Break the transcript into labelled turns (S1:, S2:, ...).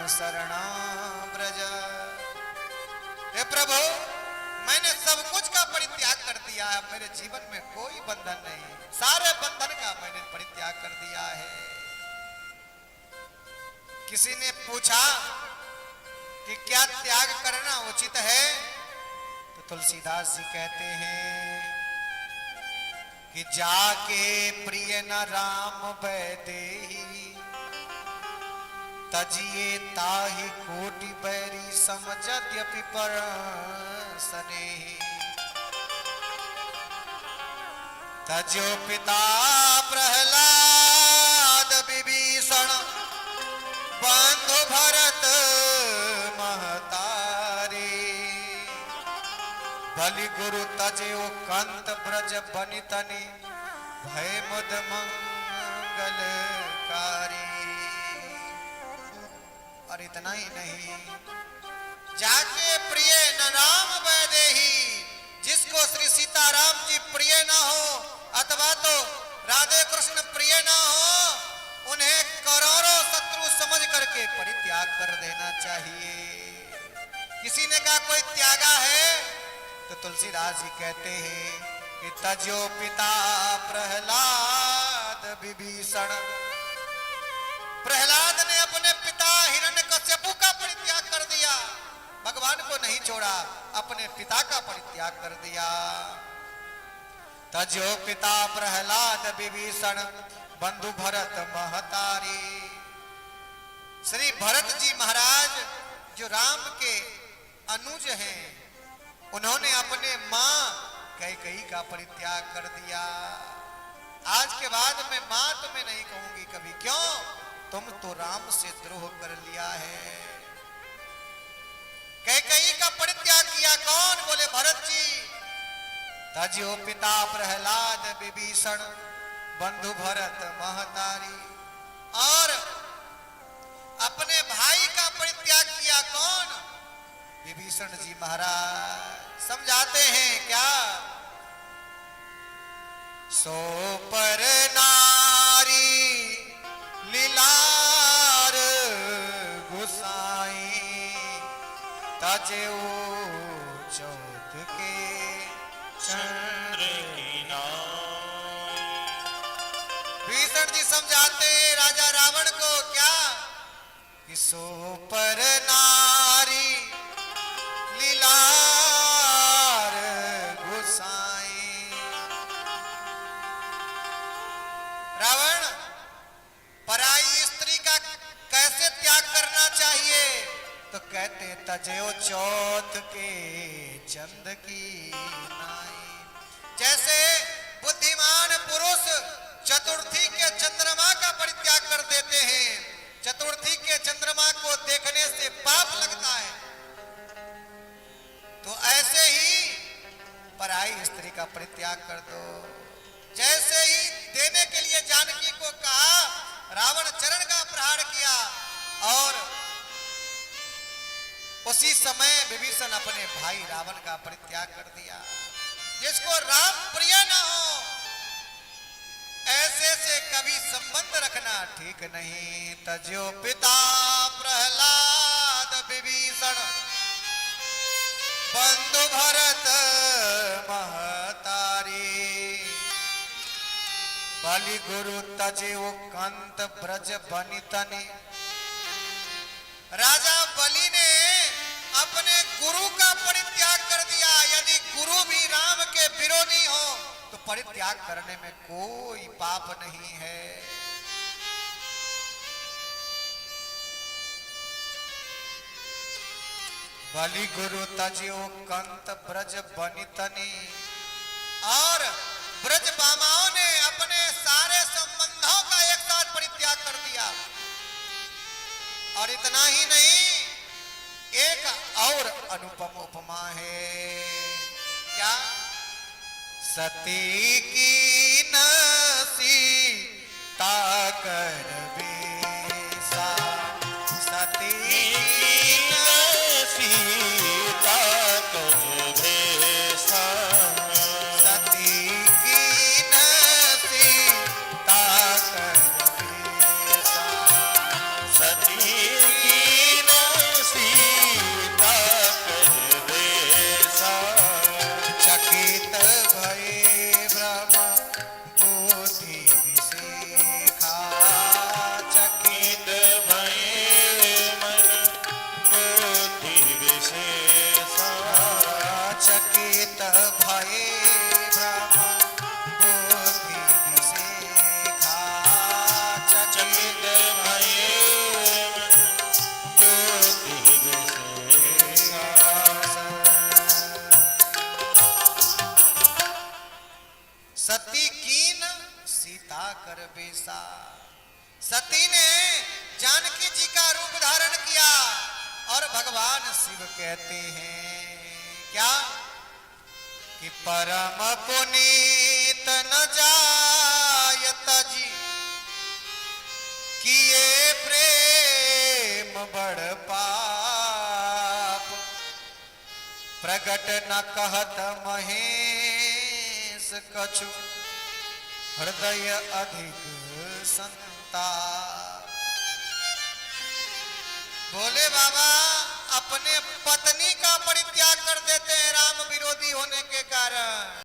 S1: शरणं व्रज। हे प्रभु, मैंने सब कुछ का परित्याग कर दिया है, मेरे जीवन में कोई बंधन नहीं, सारे बंधन का मैंने परित्याग कर दिया है। किसी ने पूछा कि क्या त्याग करना उचित है, तो तुलसीदास जी कहते हैं कि जाके प्रिय न राम वैदेही, तजिए ताहि कोटि बैरी समझद्यपि पर स्नेही। तजो पिता प्रहलाद विभीषण, बंधु भरत महतारी। बलि गुरु तजो कंत ब्रज बनितनि, भय मुद मंगलकारी। और इतना ही नहीं, जाके प्रिय न राम वैदेही, जिसको श्री सीताराम जी प्रिय ना हो अथवा तो राधे कृष्ण प्रिय ना हो, उन्हें करोड़ों शत्रु समझ करके परित्याग कर देना चाहिए। किसी ने कहा कोई त्यागा है, तो तुलसीदास जी कहते हैं कि तजो पिता प्रहलाद विभीषण। प्रहलाद ने अपने पिता हिरण्यकश्यपु का परित्याग कर दिया, भगवान को नहीं छोड़ा, अपने पिता का परित्याग कर दिया। तजो पिता प्रहलाद विभीषण, बंधु भरत महतारी। श्री भरत जी महाराज जो राम के अनुज हैं, उन्होंने अपने मां कैकेयी का परित्याग कर दिया। आज के बाद मैं मां तुम्हें नहीं कहूंगी कभी, क्यों? तुम तो राम से द्रोह कर लिया है। कैकेयी का परित्याग किया कौन? बोले भरत जी। तजो पिता प्रहलाद विभीषण, बंधु भरत महतारी। और अपने भाई का परित्याग किया कौन? विभीषण जी महाराज। समझाते हैं क्या? सो पर नारी लीलार गुसाई, तजेऊ चौथ के चंद्र की नाई। भीषण जी समझाते राजा रावण को क्या? कि सो पर नारी लीलार गुसाई। रावण, पराई स्त्री का कैसे त्याग करना चाहिए? तो कहते तजयो चौथ के चंद की नाई। जैसे बुद्धिमान पुरुष चतुर्थी के चंद्रमा का परित्याग कर देते हैं, चतुर्थी के चंद्रमा को देखने से पाप लगता है, तो ऐसे ही पराई स्त्री का परित्याग कर दो। जैसे ही देने के लिए जानकी को कहा, रावण चरण का प्रहार किया और उसी समय विभीषण अपने भाई रावण का परित्याग कर दिया। जिसको राम प्रिय न हो, ऐसे से कभी संबंध रखना ठीक नहीं। तजो पिता प्रहलाद विभीषण, बंधु भरत महतारी। बलि गुरु तजेऊ कंत ब्रज बनितनि। राजा बलि ने अपने गुरु का परित्याग कर दिया। यदि गुरु भी राम के विरोधी हो तो परित्याग करने में कोई पाप नहीं है। बलि गुरु तजेऊ कंत ब्रज बनितनि। और ब्रज बामाओं ने अपने सारे संबंधों का एक साथ परित्याग कर दिया। और इतना ही नहीं, एक और अनुपम उपमा है। क्या? सती की नसी ताकर बेसा। सती की नसी ताकर बेसा। सती की नसी ताकर बेसा। सती की सती ने जानकी जी का रूप धारण किया और भगवान शिव कहते हैं क्या कि परम पुनीत न जायत जी किए प्रेम बड़ पाप प्रगट न कहत महेश कछु हृदय अधिक संताप। भोले बाबा अपने पत्नी का परित्याग कर देते हैं राम विरोधी होने के कारण।